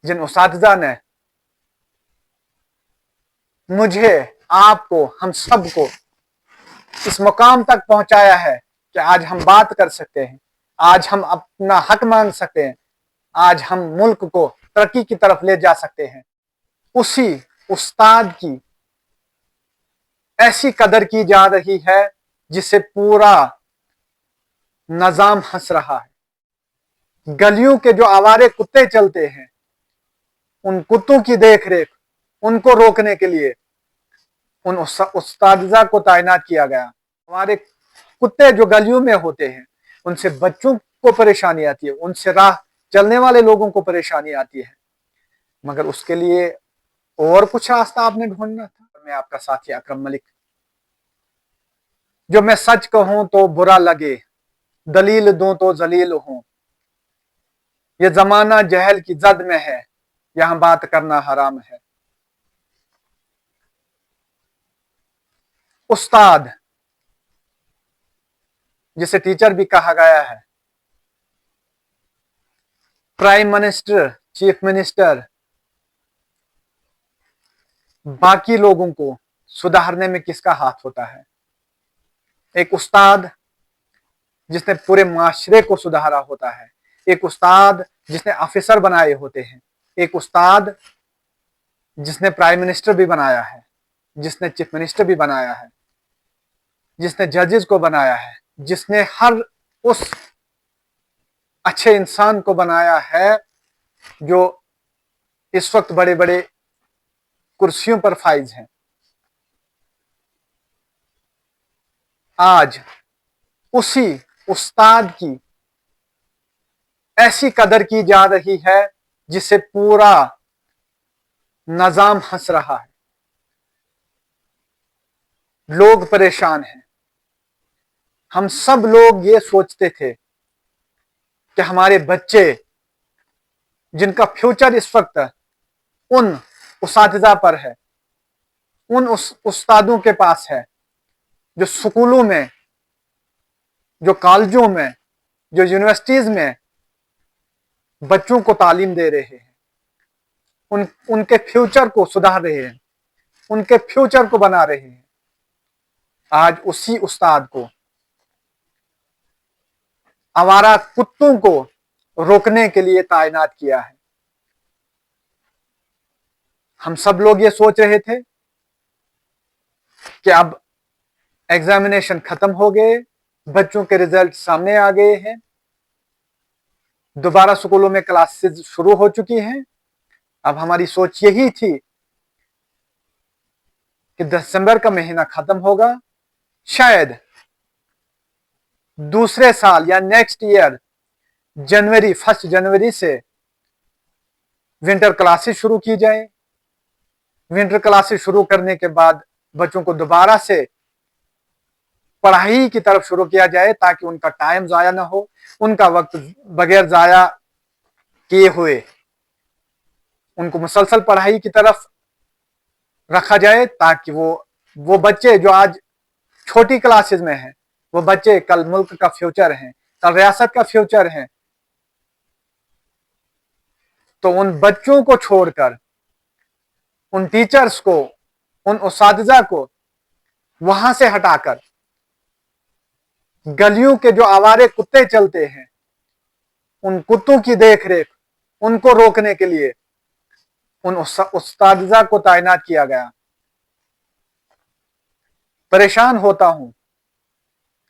जिन उस्तादिज़ा ने मुझे, आपको, हम सबको इस मुकाम तक पहुंचाया है कि आज हम बात कर सकते हैं, आज हम अपना हक मांग सकते हैं, आज हम मुल्क को तरक्की की तरफ ले जा सकते हैं। उसी उस्ताद की ऐसी कदर की जा रही है जिसे पूरा निजाम हंस रहा है। गलियों के जो आवारे कुत्ते चलते हैं, उन कुत्तों की देख रेख, उनको रोकने के लिए उन उस्तादिज़ा को तैनात किया गया। हमारे कुत्ते जो गलियों में होते हैं, उनसे बच्चों को परेशानी आती है, उनसे राह चलने वाले लोगों को परेशानी आती है, मगर उसके लिए और कुछ रास्ता आपने ढूंढना था। मैं आपका साथी अकरम मलिक, जो मैं सच कहूं तो बुरा लगे, दलील दूं तो जलील हूं। ये जमाना जहल की जद में है, यहां बात करना हराम है। उस्ताद, जिसे टीचर भी कहा गया है, प्राइम मिनिस्टर, चीफ मिनिस्टर, बाकी लोगों को सुधारने में किसका हाथ होता है? एक उस्ताद जिसने पूरे माशरे को सुधारा होता है, एक उस्ताद जिसने ऑफिसर बनाए होते हैं, एक उस्ताद जिसने प्राइम मिनिस्टर भी बनाया है, जिसने चीफ मिनिस्टर भी बनाया है, जिसने जजेस को बनाया है, जिसने हर उस अच्छे इंसान को बनाया है जो इस वक्त बड़े बड़े कुर्सियों पर फाइज हैं। आज उसी उस्ताद की ऐसी कदर की जा रही है जिसे पूरा निजाम हंस रहा है। लोग परेशान हैं। हम सब लोग ये सोचते थे कि हमारे बच्चे, जिनका फ्यूचर इस वक्त उन उस्तादिज़ा पर है, उन उस्तादों के पास है जो स्कूलों में, जो कॉलेजों में, जो यूनिवर्सिटीज में बच्चों को तालीम दे रहे हैं, उनके फ्यूचर को सुधार रहे हैं, उनके फ्यूचर को बना रहे हैं। आज उसी उस्ताद को आवारा कुत्तों को रोकने के लिए तैनात किया है। हम सब लोग ये सोच रहे थे कि अब एग्जामिनेशन खत्म हो गए, बच्चों के रिजल्ट सामने आ गए हैं, दोबारा स्कूलों में क्लासेस शुरू हो चुकी हैं। अब हमारी सोच यही थी कि दिसंबर का महीना खत्म होगा, शायद दूसरे साल या नेक्स्ट ईयर जनवरी, 1 जनवरी से विंटर क्लासेस शुरू की जाए। विंटर क्लासेस शुरू करने के बाद बच्चों को दोबारा से पढ़ाई की तरफ शुरू किया जाए ताकि उनका टाइम जाया ना हो, उनका वक्त बगैर जाया किए हुए उनको मुसलसल पढ़ाई की तरफ रखा जाए, ताकि वो बच्चे जो आज छोटी क्लासेस में हैं, वो बच्चे कल मुल्क का फ्यूचर हैं, कल रियासत का फ्यूचर हैं। तो उन बच्चों को छोड़कर, उन टीचर्स को, उन उस्तादिज़ा को वहां से हटाकर गलियों के जो आवारे कुत्ते चलते हैं, उन कुत्तों की देख रेख, उनको रोकने के लिए उन उस्तादिज़ा को तैनात किया गया। परेशान होता हूं,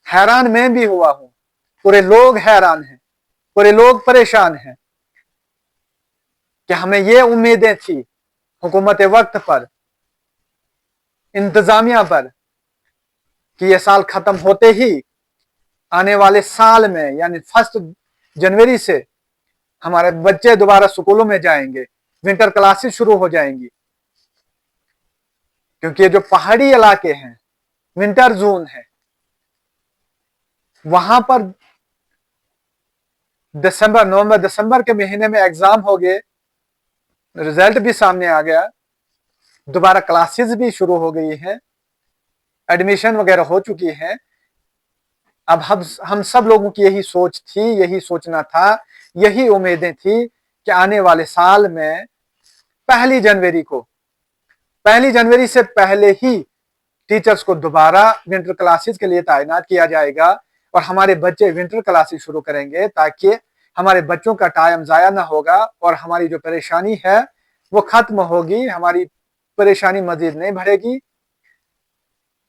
हैरान मैं भी हुआ हूं, पूरे लोग हैरान हैं, पूरे लोग परेशान हैं कि हमें ये उम्मीदें थी हुकूमत वक्त पर, इंतजामिया पर, कि ये साल खत्म होते ही आने वाले साल में यानी 1 जनवरी से हमारे बच्चे दोबारा स्कूलों में जाएंगे, विंटर क्लासेस शुरू हो जाएंगी। क्योंकि ये जो पहाड़ी इलाके हैं, विंटर जोन है, वहां पर नवंबर दिसंबर के महीने में एग्जाम हो गए, रिजल्ट भी सामने आ गया, दोबारा क्लासेस भी शुरू हो गई हैं, एडमिशन वगैरह हो चुकी है। अब हम सब लोगों की यही सोच थी, यही सोचना था, यही उम्मीदें थी कि आने वाले साल में 1 जनवरी से पहले ही टीचर्स को दोबारा विंटर क्लासेस के लिए तैनात किया जाएगा और हमारे बच्चे विंटर क्लासेस शुरू करेंगे, ताकि हमारे बच्चों का टाइम जाया ना होगा और हमारी जो परेशानी है वो खत्म होगी, हमारी परेशानी मजीद नहीं बढ़ेगी।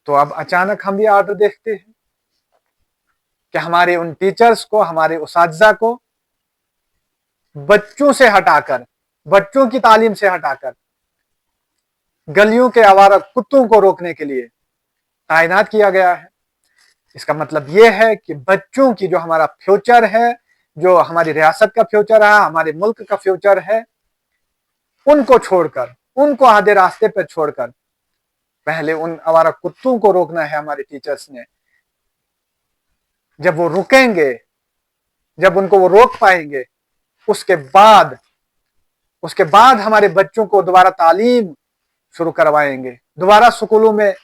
तो अब अचानक हम भी ऑर्डर देखते हैं कि हमारे उन टीचर्स को, हमारे उस्ताद को बच्चों से हटाकर, बच्चों की तालीम से हटाकर गलियों के आवारा कुत्तों को रोकने के लिए तैनात किया गया है। इसका मतलब यह है कि बच्चों की जो हमारा फ्यूचर है, जो हमारी रियासत का फ्यूचर है, हमारे मुल्क का फ्यूचर है, उनको छोड़कर, उनको आधे रास्ते पर छोड़कर पहले उन आवारा कुत्तों को रोकना है हमारे टीचर्स ने। जब वो रुकेंगे, जब उनको वो रोक पाएंगे, उसके बाद हमारे बच्चों को दोबारा तालीम शुरू करवाएंगे, दोबारा स्कूलों में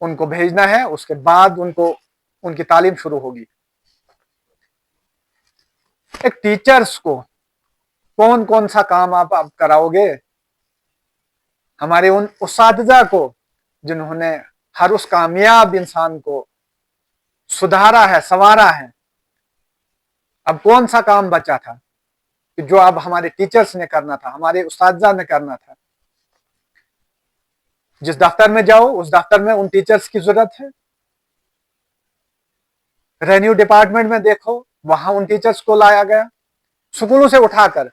उनको भेजना है, उसके बाद उनको उनकी तालीम शुरू होगी। एक टीचर्स को कौन कौन सा काम आप कराओगे? हमारे उन उस्तादिज़ा को जिन्होंने हर उस कामयाब इंसान को सुधारा है, संवारा है, अब कौन सा काम बचा था कि जो अब हमारे टीचर्स ने करना था, हमारे उस्तादिज़ा ने करना था? जिस दफ्तर में जाओ उस दफ्तर में उन टीचर्स की जरूरत है। रेवेन्यू डिपार्टमेंट में देखो, वहां उन टीचर्स को लाया गया स्कूलों से उठाकर।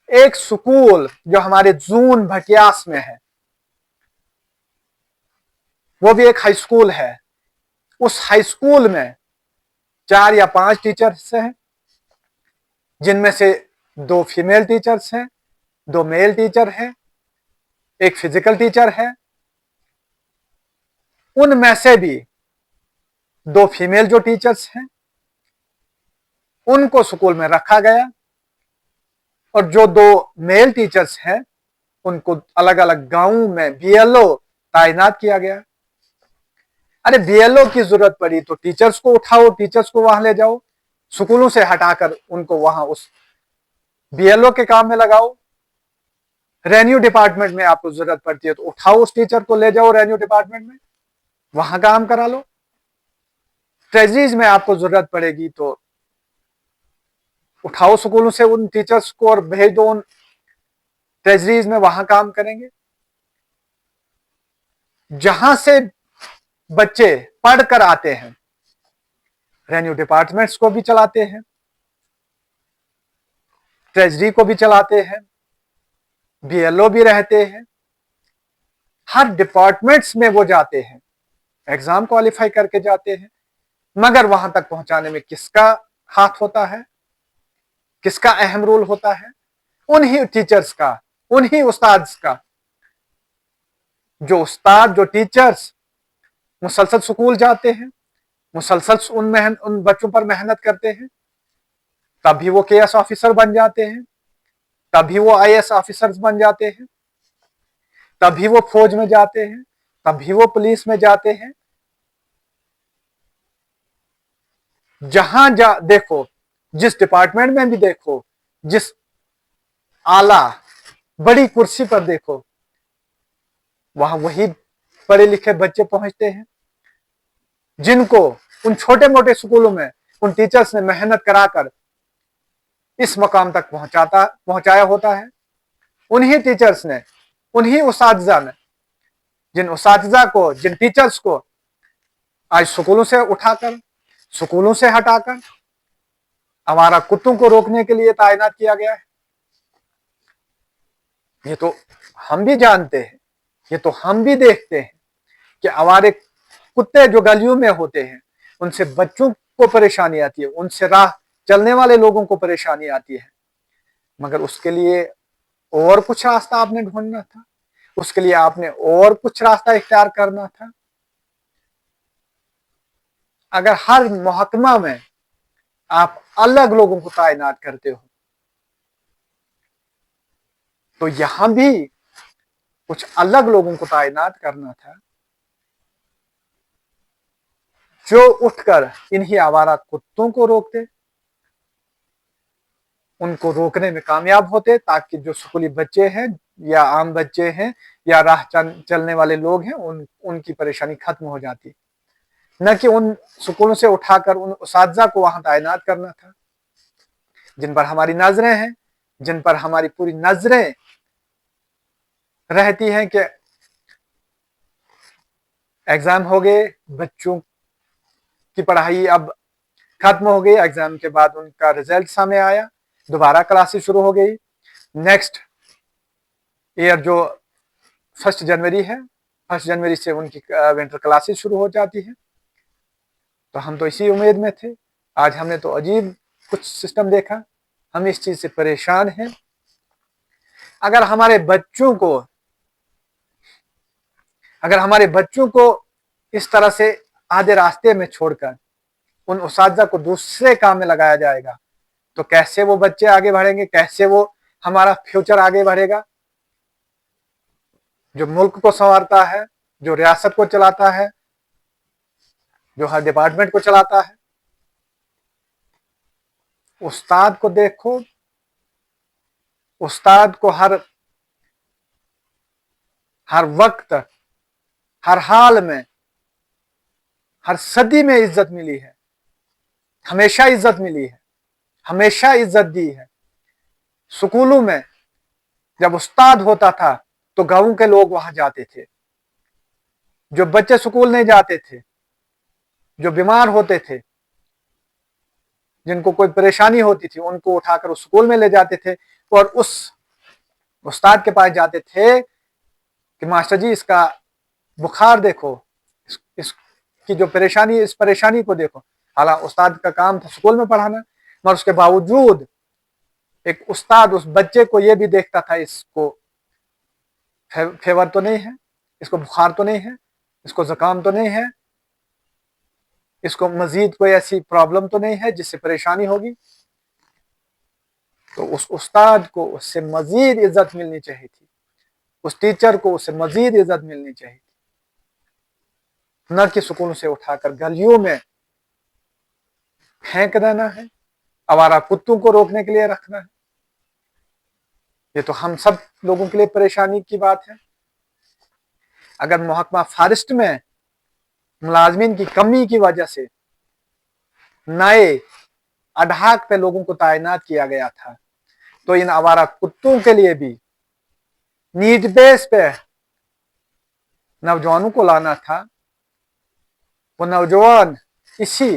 एक स्कूल जो हमारे जून भटियास में है, वो भी एक हाई स्कूल है, उस हाई स्कूल में 4 या 5 टीचर्स हैं, जिनमें से 2 फीमेल टीचर्स हैं, 2 मेल टीचर हैं, एक फिजिकल टीचर है। उनमें से भी 2 फीमेल जो टीचर्स हैं उनको स्कूल में रखा गया और जो 2 मेल टीचर्स हैं उनको अलग अलग गांवों में बीएलओ तैनात किया गया। अरे बीएलओ की जरूरत पड़ी तो टीचर्स को उठाओ, टीचर्स को वहां ले जाओ, स्कूलों से हटाकर उनको वहां उस बीएलओ के काम में लगाओ। रेवेन्यू डिपार्टमेंट में आपको जरूरत पड़ती है तो उठाओ उस टीचर को, ले जाओ रेवेन्यू डिपार्टमेंट में, वहां काम करा लो। ट्रेजरीज में आपको जरूरत पड़ेगी तो उठाओ स्कूलों से उन टीचर्स को और भेज दो उन ट्रेजरीज में, वहां काम करेंगे। जहां से बच्चे पढ़कर आते हैं, रेवेन्यू डिपार्टमेंट्स को भी चलाते हैं, ट्रेजरी को भी चलाते हैं, बीएलओ भी रहते हैं, हर डिपार्टमेंट्स में वो जाते हैं, एग्जाम क्वालिफाई करके जाते हैं। मगर वहां तक पहुंचाने में किसका हाथ होता है, किसका अहम रोल होता है? उन्हीं टीचर्स का, उन्हीं उस्ताद का। जो उस्ताद, जो टीचर्स मुसलसल स्कूल जाते हैं, मुसलसल उन बच्चों पर मेहनत करते हैं, तभी वो केएस ऑफिसर बन जाते हैं, तभी वो आईएएस ऑफिसर्स बन जाते हैं, तभी वो फौज में जाते हैं, तभी वो पुलिस में जाते हैं। जहां देखो, जिस डिपार्टमेंट में भी देखो, जिस आला बड़ी कुर्सी पर देखो, वहां वही पढ़े लिखे बच्चे पहुंचते हैं जिनको उन छोटे मोटे स्कूलों में उन टीचर्स ने मेहनत कराकर इस मकाम तक पहुंचाया होता है। उन्हीं टीचर्स ने, उन्हीं उस्तादिज़ा ने, जिन उस्तादिज़ा को, जिन टीचर्स को आज स्कूलों से उठाकर, स्कूलों से हटाकर आवारा कुत्तों को रोकने के लिए तैनात किया गया है। ये तो हम भी जानते हैं, ये तो हम भी देखते हैं कि आवारे कुत्ते जो गलियों में होते हैं उनसे बच्चों को परेशानी आती है, उनसे राह चलने वाले लोगों को परेशानी आती है। मगर उसके लिए और कुछ रास्ता आपने ढूंढना था, उसके लिए आपने और कुछ रास्ता इख्तियार करना था। अगर हर महकमा में आप अलग लोगों को तैनात करते हो तो यहां भी कुछ अलग लोगों को तैनात करना था जो उठकर इन्हीं आवारा कुत्तों को रोकते, उनको रोकने में कामयाब होते, ताकि जो स्कूली बच्चे हैं या आम बच्चे हैं या राह चलने वाले लोग हैं उनकी परेशानी खत्म हो जाती। न कि उन स्कूलों से उठाकर उन उसातिज़ा को वहां तैनात करना था जिन पर हमारी नजरें हैं, जिन पर हमारी पूरी नजरें रहती हैं कि एग्जाम हो गए, बच्चों की पढ़ाई अब खत्म हो गई, एग्जाम के बाद उनका रिजल्ट सामने आया, दोबारा क्लासेस शुरू हो गई। नेक्स्ट ईयर जो 1 जनवरी है, 1 जनवरी से उनकी विंटर क्लासेस शुरू हो जाती है। तो हम तो इसी उम्मीद में थे। आज हमने तो अजीब कुछ सिस्टम देखा, हम इस चीज से परेशान हैं। अगर हमारे बच्चों को इस तरह से आधे रास्ते में छोड़कर उन उसातिज़ा को दूसरे काम में लगाया जाएगा, तो कैसे वो बच्चे आगे बढ़ेंगे, कैसे वो हमारा फ्यूचर आगे बढ़ेगा। जो मुल्क को संवारता है, जो रियासत को चलाता है, जो हर डिपार्टमेंट को चलाता है, उस्ताद को देखो, उस्ताद को हर वक्त, हर हाल में, हर सदी में इज्जत मिली है, हमेशा इज्जत मिली है, हमेशा इज्जत दी है। स्कूलों में जब उस्ताद होता था तो गांव के लोग वहां जाते थे। जो बच्चे स्कूल नहीं जाते थे, जो बीमार होते थे, जिनको कोई परेशानी होती थी, उनको उठाकर उस स्कूल में ले जाते थे और उस उस्ताद के पास जाते थे कि मास्टर जी इसका बुखार देखो, इसकी जो परेशानी, इस परेशानी को देखो। हालांकि उस्ताद का काम था स्कूल में पढ़ाना, मगर उसके बावजूद एक उस्ताद उस बच्चे को ये भी देखता था, इसको फेवर तो नहीं है, इसको बुखार तो नहीं है, इसको जुकाम तो नहीं है, इसको मजीद कोई ऐसी प्रॉब्लम तो नहीं है जिससे परेशानी होगी। तो उस उस्ताद को उससे मजीद इज्जत मिलनी चाहिए थी, उस टीचर को उससे मजीद इज्जत मिलनी चाहिए थी, न कि स्कूलों से उठाकर गलियों में फेंक देना है, आवारा कुत्तों को रोकने के लिए रखना है। ये तो हम सब लोगों के लिए परेशानी की बात है। अगर महकमा फॉरेस्ट में मुलाजमीन की कमी की वजह से नए अडहाक पे लोगों को तैनात किया गया था, तो इन आवारा कुत्तों के लिए भी नीड बेस पे नौजवानों को लाना था। वो नौजवान इसी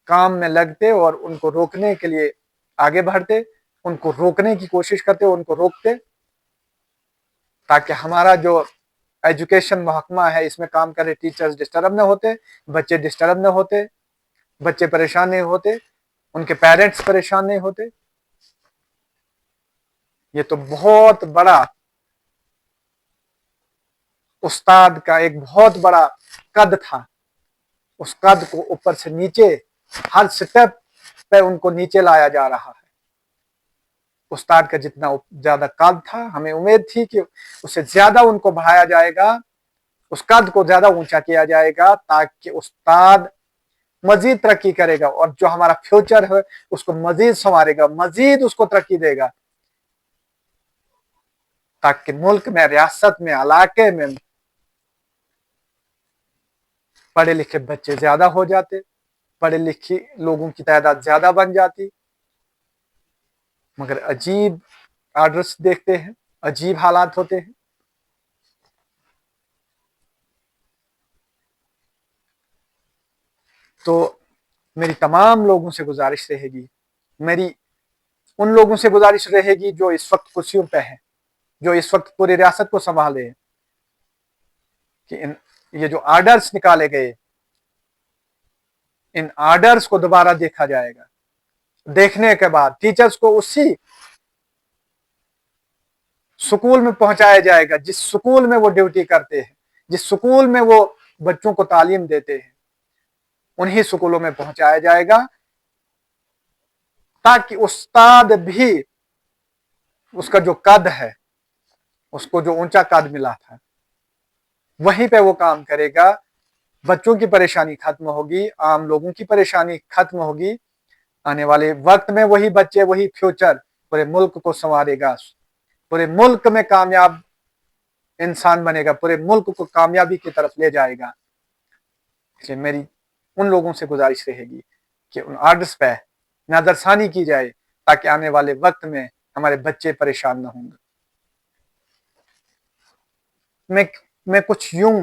काम में लगते और उनको रोकने के लिए आगे बढ़ते, उनको रोकने की कोशिश करते, उनको रोकते, ताकि हमारा जो एजुकेशन महकमा है इसमें काम करे टीचर्स डिस्टर्ब न होते, बच्चे डिस्टर्ब न होते, बच्चे परेशान नहीं होते, उनके पेरेंट्स परेशान नहीं होते। ये तो बहुत बड़ा उस्ताद का एक बहुत बड़ा कद था। उस कद को ऊपर से नीचे हर स्टेप पे उनको नीचे लाया जा रहा है। उस्ताद का जितना ज्यादा कद था, हमें उम्मीद थी कि उससे ज्यादा उनको बढ़ाया जाएगा, उस कद को ज्यादा ऊंचा किया जाएगा, ताकि उस्ताद मजीद तरक्की करेगा और जो हमारा फ्यूचर है उसको मजीद संवारेगा, मजीद उसको तरक्की देगा, ताकि मुल्क में, रियासत में, इलाके में पढ़े लिखे बच्चे ज्यादा हो जाते, पढ़े लिखे लोगों की तादाद ज्यादा बन जाती। मगर अजीब आर्डर्स देखते हैं, अजीब हालात होते हैं। तो मेरी तमाम लोगों से गुजारिश रहेगी, मेरी उन लोगों से गुजारिश रहेगी जो इस वक्त कुर्सियों पे हैं, जो इस वक्त पूरी रियासत को संभाले हैं, कि ये जो आर्डर्स निकाले गए, इन आर्डर्स को दोबारा देखा जाएगा। देखने के बाद टीचर्स को उसी स्कूल में पहुंचाया जाएगा जिस स्कूल में वो ड्यूटी करते हैं, जिस स्कूल में वो बच्चों को तालीम देते हैं, उन्हीं स्कूलों में पहुंचाया जाएगा, ताकि उस्ताद भी उसका जो कद है, उसको जो ऊंचा कद मिला था, वहीं पे वो काम करेगा। बच्चों की परेशानी खत्म होगी, आम लोगों की परेशानी खत्म होगी। आने वाले वक्त में वही बच्चे, वही फ्यूचर पूरे मुल्क को संवारेगा, पूरे मुल्क में कामयाब इंसान बनेगा, पूरे मुल्क को कामयाबी की तरफ ले जाएगा। इसलिए मेरी उन लोगों से गुजारिश रहेगी कि उन आर्डर्स पे नजरसानी की जाए ताकि आने वाले वक्त में हमारे बच्चे परेशान न होंगे। मैं कुछ यूं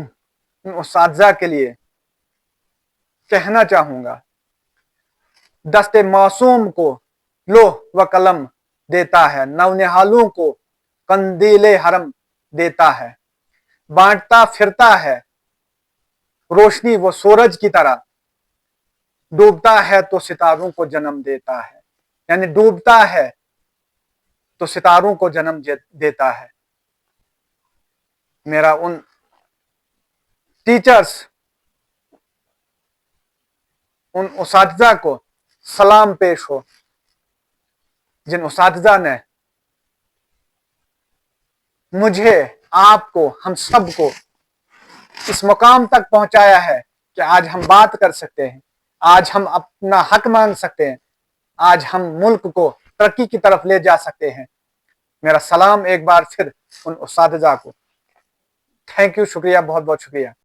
उन उस्ताज़ा के लिए कहना चाहूंगा, दस्ते मासूम को लोह व कलम देता है, नौनिहालों को कंदीले हरम देता है, बांटता फिरता है रोशनी वो सूरज की तरह, डूबता है तो सितारों को जन्म देता है। यानी डूबता है तो सितारों को जन्म देता है। मेरा उन टीचर्स, उन उस्ताज़ा को सलाम पेश हो जिन उस्ताज़ा ने मुझे, आपको, हम सबको इस मुकाम तक पहुंचाया है कि आज हम बात कर सकते हैं, आज हम अपना हक मांग सकते हैं, आज हम मुल्क को तरक्की की तरफ ले जा सकते हैं। मेरा सलाम एक बार फिर उन उस्ताज़ा को। थैंक यू, शुक्रिया, बहुत बहुत शुक्रिया।